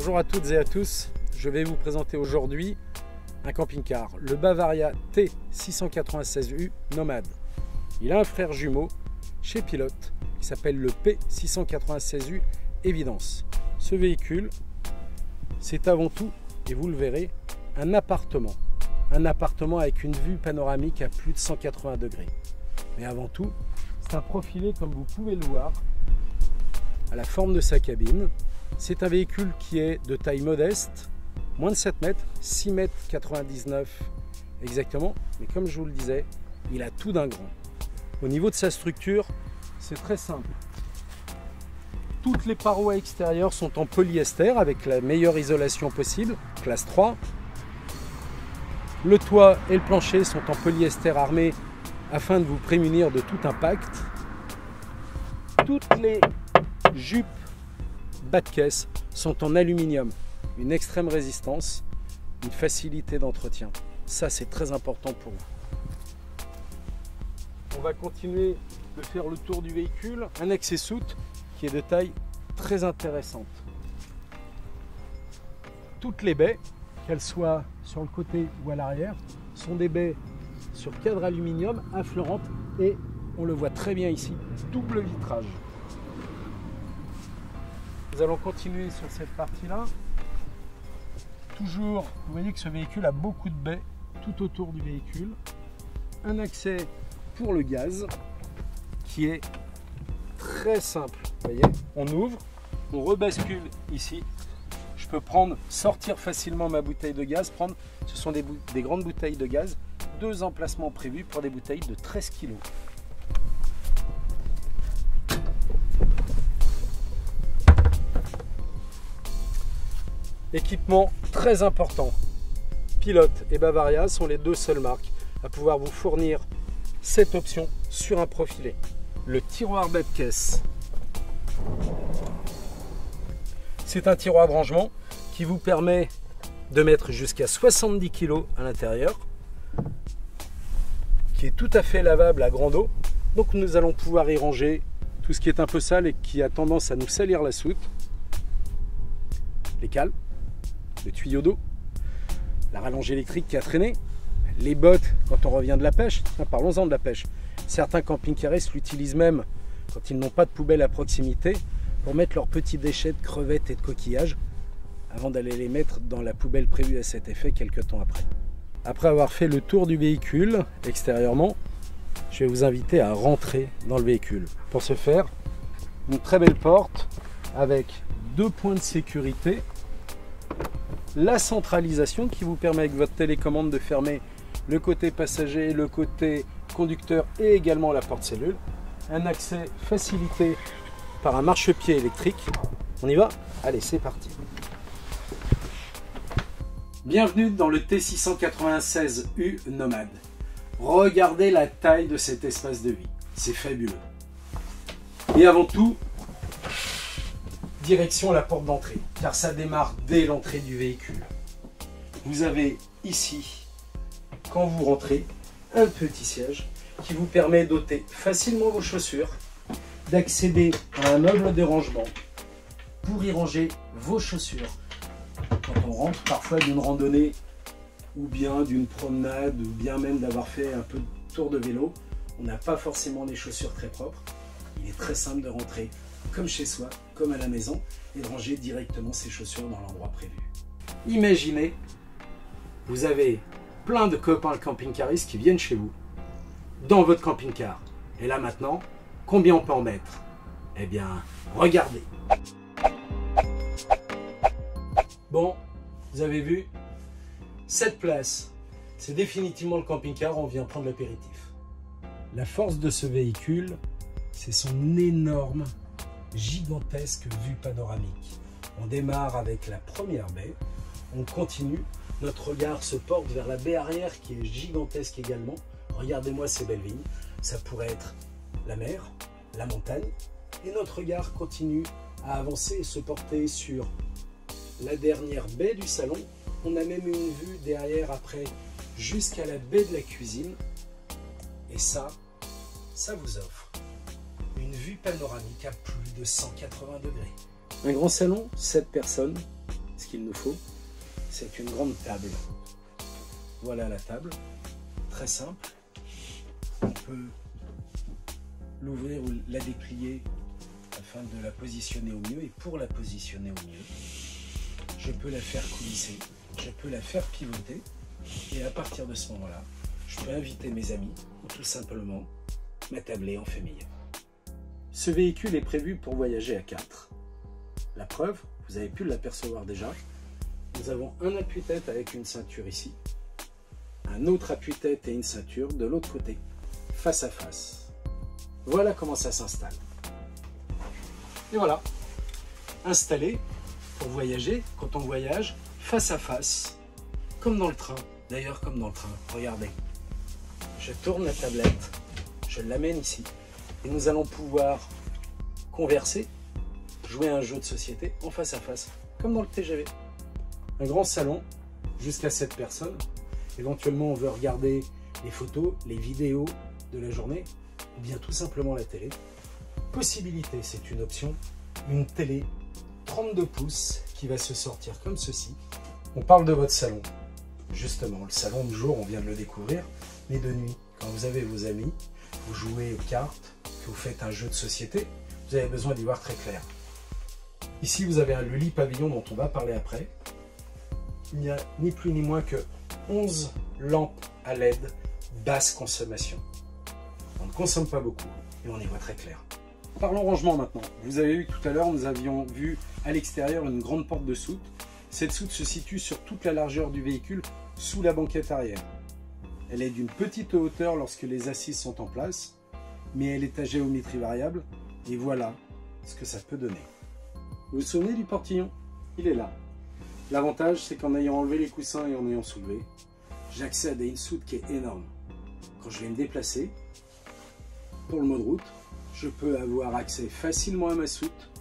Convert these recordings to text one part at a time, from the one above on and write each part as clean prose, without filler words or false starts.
Bonjour à toutes et à tous, je vais vous présenter aujourd'hui un camping-car, le Bavaria T696U Nomade. Il a un frère jumeau chez Pilote qui s'appelle le P696U Évidence. Ce véhicule, c'est avant tout, et vous le verrez, un appartement. Un appartement avec une vue panoramique à plus de 180 degrés. Mais avant tout, c'est un profilé comme vous pouvez le voir, à la forme de sa cabine. C'est un véhicule qui est de taille modeste, moins de 7 mètres, 6 mètres 99 exactement. Mais comme je vous le disais, il a tout d'un grand. Au niveau de sa structure, c'est très simple. Toutes les parois extérieures sont en polyester avec la meilleure isolation possible, classe 3. Le toit et le plancher sont en polyester armé afin de vous prémunir de tout impact. Toutes les jupes bas de caisse sont en aluminium, une extrême résistance, une facilité d'entretien. Ça, c'est très important pour vous. On va continuer de faire le tour du véhicule. Un accessoute qui est de taille très intéressante. Toutes les baies, qu'elles soient sur le côté ou à l'arrière, sont des baies sur cadre aluminium infleurante et on le voit très bien ici, double vitrage. Nous allons continuer sur cette partie-là. Toujours, vous voyez que ce véhicule a beaucoup de baies tout autour du véhicule. Un accès pour le gaz qui est très simple. Vous voyez, on ouvre, on rebascule ici. Je peux sortir facilement ma bouteille de gaz, ce sont des grandes bouteilles de gaz, 2 emplacements prévus pour des bouteilles de 13 kg. Équipement très important. Pilote et Bavaria sont les 2 seules marques à pouvoir vous fournir cette option sur un profilé. Le tiroir bas de caisse. C'est un tiroir de rangement qui vous permet de mettre jusqu'à 70 kg à l'intérieur, qui est tout à fait lavable à grande eau. Donc nous allons pouvoir y ranger tout ce qui est un peu sale et qui a tendance à nous salir la soute. Les cales, le tuyau d'eau, la rallonge électrique qui a traîné, les bottes quand on revient de la pêche. Parlons-en de la pêche. Certains camping-caristes l'utilisent même quand ils n'ont pas de poubelle à proximité pour mettre leurs petits déchets de crevettes et de coquillages avant d'aller les mettre dans la poubelle prévue à cet effet quelques temps après. Après avoir fait le tour du véhicule extérieurement, je vais vous inviter à rentrer dans le véhicule. Pour ce faire, une très belle porte avec 2 points de sécurité, la centralisation qui vous permet avec votre télécommande de fermer le côté passager, le côté conducteur et également la porte cellule. Un accès facilité par un marchepied électrique. On y va? Allez, c'est parti. Bienvenue dans le T696U Nomade. Regardez la taille de cet espace de vie. C'est fabuleux. Et avant tout, direction la porte d'entrée, car ça démarre dès l'entrée du véhicule. Vous avez ici, quand vous rentrez, un petit siège qui vous permet d'ôter facilement vos chaussures, d'accéder à un meuble de rangement pour y ranger vos chaussures. Quand on rentre parfois d'une randonnée ou bien d'une promenade ou bien même d'avoir fait un peu de tour de vélo, on n'a pas forcément des chaussures très propres. Il est très simple de rentrer comme chez soi, comme à la maison, et de ranger directement ses chaussures dans l'endroit prévu. Imaginez, vous avez plein de copains camping-caristes qui viennent chez vous, dans votre camping-car. Et là maintenant, combien on peut en mettre? Eh bien, regardez. Bon, vous avez vu, cette place, c'est définitivement le camping-car où on vient prendre l'apéritif. La force de ce véhicule, c'est son énorme, gigantesque vue panoramique. On démarre avec la première baie, on continue, notre regard se porte vers la baie arrière qui est gigantesque également. Regardez-moi ces belles vignes, ça pourrait être la mer, la montagne, et notre regard continue à avancer et se porter sur la dernière baie du salon. On a même une vue derrière après jusqu'à la baie de la cuisine, et ça vous offre une vue panoramique à plus de 180 degrés. Un grand salon, 7 personnes, ce qu'il nous faut, c'est une grande table. Voilà la table, très simple. On peut l'ouvrir ou la déplier afin de la positionner au mieux. Et pour la positionner au mieux, je peux la faire coulisser, je peux la faire pivoter. Et à partir de ce moment-là, je peux inviter mes amis ou tout simplement m'attabler en famille. Ce véhicule est prévu pour voyager à 4. La preuve, vous avez pu l'apercevoir déjà, nous avons un appuie-tête avec une ceinture ici, un autre appuie-tête et une ceinture de l'autre côté, face à face. Voilà comment ça s'installe. Et voilà, installé pour voyager, quand on voyage, face à face, comme dans le train. D'ailleurs, comme dans le train, regardez. Je tourne la tablette, je l'amène ici, et nous allons pouvoir converser, jouer à un jeu de société en face à face, comme dans le TGV. Un grand salon, jusqu'à 7 personnes. Éventuellement, on veut regarder les photos, les vidéos de la journée, ou bien tout simplement la télé. Possibilité, c'est une option, une télé 32 pouces qui va se sortir comme ceci. On parle de votre salon. Justement, le salon de jour, on vient de le découvrir, mais de nuit, quand vous avez vos amis, vous jouez aux cartes, que vous faites un jeu de société, vous avez besoin d'y voir très clair. Ici, vous avez le lit pavillon dont on va parler après. Il n'y a ni plus ni moins que 11 lampes à LED basse consommation. On ne consomme pas beaucoup et on y voit très clair. Parlons rangement maintenant. Vous avez vu que tout à l'heure, nous avions vu à l'extérieur une grande porte de soute. Cette soute se situe sur toute la largeur du véhicule, sous la banquette arrière. Elle est d'une petite hauteur lorsque les assises sont en place, mais elle est à géométrie variable, et voilà ce que ça peut donner. Vous vous souvenez du portillon? Il est là. L'avantage, c'est qu'en ayant enlevé les coussins et en ayant soulevé, j'accède à une soute qui est énorme. Quand je vais me déplacer, pour le mode route, je peux avoir accès facilement à ma soute,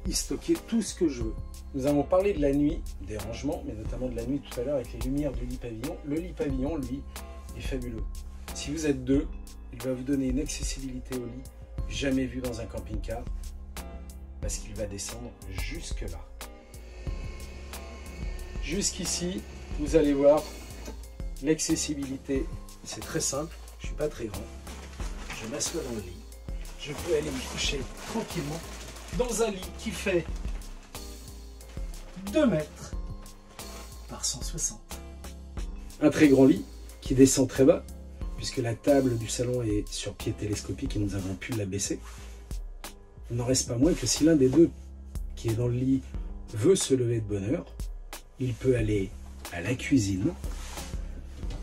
y stocker tout ce que je veux. Nous avons parlé de la nuit, des rangements, mais notamment de la nuit tout à l'heure avec les lumières du lit pavillon. Le lit pavillon, lui, est fabuleux. Si vous êtes deux, il va vous donner une accessibilité au lit jamais vue dans un camping-car, parce qu'il va descendre jusque là. Jusqu'ici, vous allez voir l'accessibilité, c'est très simple, je ne suis pas très grand. Je m'assois dans le lit, je peux aller me coucher tranquillement dans un lit qui fait 2 mètres par 160. Un très grand lit qui descend très bas, puisque la table du salon est sur pied télescopique et nous avons pu la baisser. Il n'en reste pas moins que si l'un des deux qui est dans le lit veut se lever de bonne heure, il peut aller à la cuisine,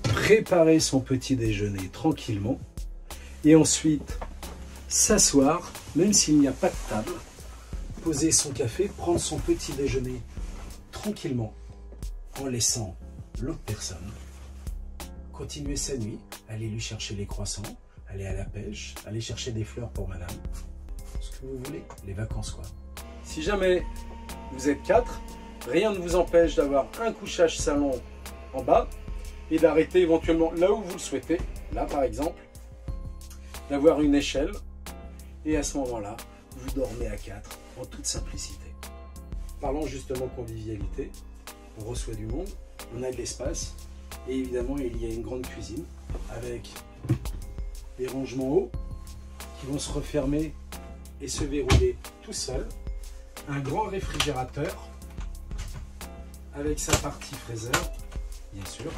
préparer son petit déjeuner tranquillement et ensuite s'asseoir, même s'il n'y a pas de table, poser son café, prendre son petit déjeuner tranquillement en laissant l'autre personne continuer sa nuit, aller lui chercher les croissants, aller à la pêche, aller chercher des fleurs pour madame, ce que vous voulez, les vacances quoi. Si jamais vous êtes 4, rien ne vous empêche d'avoir un couchage salon en bas et d'arrêter éventuellement là où vous le souhaitez, là par exemple, d'avoir une échelle et à ce moment-là, vous dormez à 4 en toute simplicité. Parlons justement convivialité, on reçoit du monde, on a de l'espace et évidemment il y a une grande cuisine avec des rangements hauts qui vont se refermer et se verrouiller tout seul, un grand réfrigérateur avec sa partie freezer, bien sûr.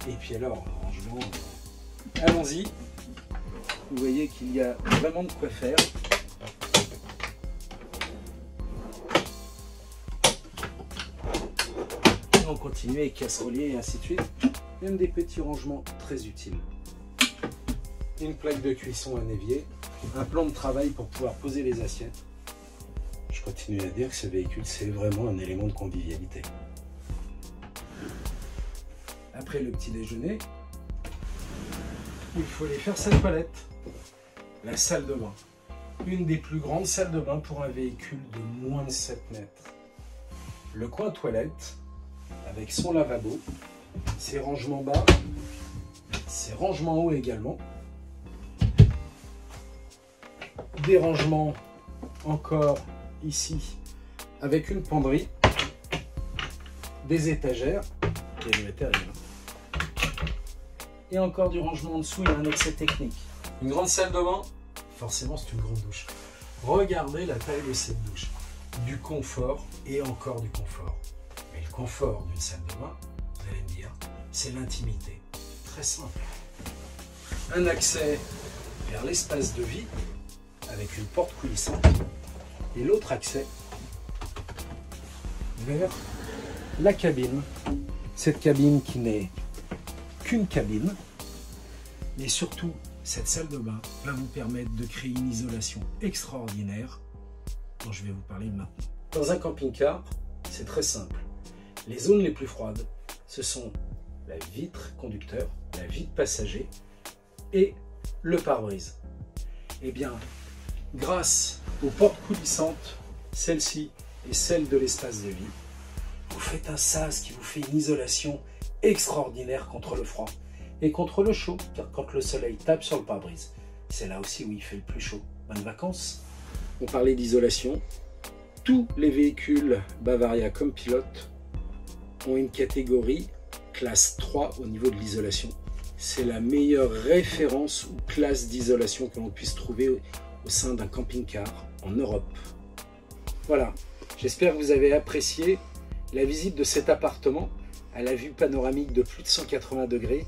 Et puis alors, rangement, allons-y. Vous voyez qu'il y a vraiment de quoi faire. Et on continue avec casserolier et ainsi de suite. Même des petits rangements très utiles. Une plaque de cuisson, un évier, un plan de travail pour pouvoir poser les assiettes. Je continue à dire que ce véhicule, c'est vraiment un élément de convivialité. Après le petit déjeuner, il faut aller faire sa toilette. La salle de bain. Une des plus grandes salles de bain pour un véhicule de moins de 7 mètres. Le coin toilette, avec son lavabo, ses rangements bas, ses rangements hauts également. Des rangements encore ici avec une penderie, des étagères, et du matériel. Et encore du rangement en dessous, il y a un accès technique. Une grande salle de bain, forcément c'est une grande douche. Regardez la taille de cette douche. Du confort et encore du confort. Mais le confort d'une salle de bain, vous allez me dire, c'est l'intimité. Très simple. Un accès vers l'espace de vie avec une porte coulissante et l'autre accès vers la cabine. Cette cabine qui n'est qu'une cabine, mais surtout cette salle de bain va vous permettre de créer une isolation extraordinaire dont je vais vous parler maintenant. Dans un camping-car, c'est très simple. Les zones les plus froides, ce sont la vitre conducteur, la vitre passager et le pare-brise. Eh bien, grâce aux portes coulissantes, celle-ci et celle de l'espace de vie, vous faites un sas qui vous fait une isolation extraordinaire contre le froid et contre le chaud, car quand le soleil tape sur le pare-brise, c'est là aussi où il fait le plus chaud. Bonnes vacances. On parlait d'isolation. Tous les véhicules Bavaria comme pilote ont une catégorie classe 3 au niveau de l'isolation. C'est la meilleure référence ou classe d'isolation que l'on puisse trouver au sein d'un camping-car en Europe. Voilà, j'espère que vous avez apprécié la visite de cet appartement à la vue panoramique de plus de 180 degrés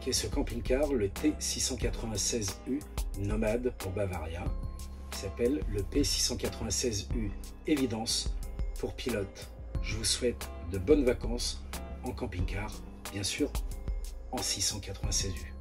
qui est ce camping-car, le T696U Nomad pour Bavaria, qui s'appelle le P696U Évidence pour pilote. Je vous souhaite de bonnes vacances en camping-car, bien sûr en 696U.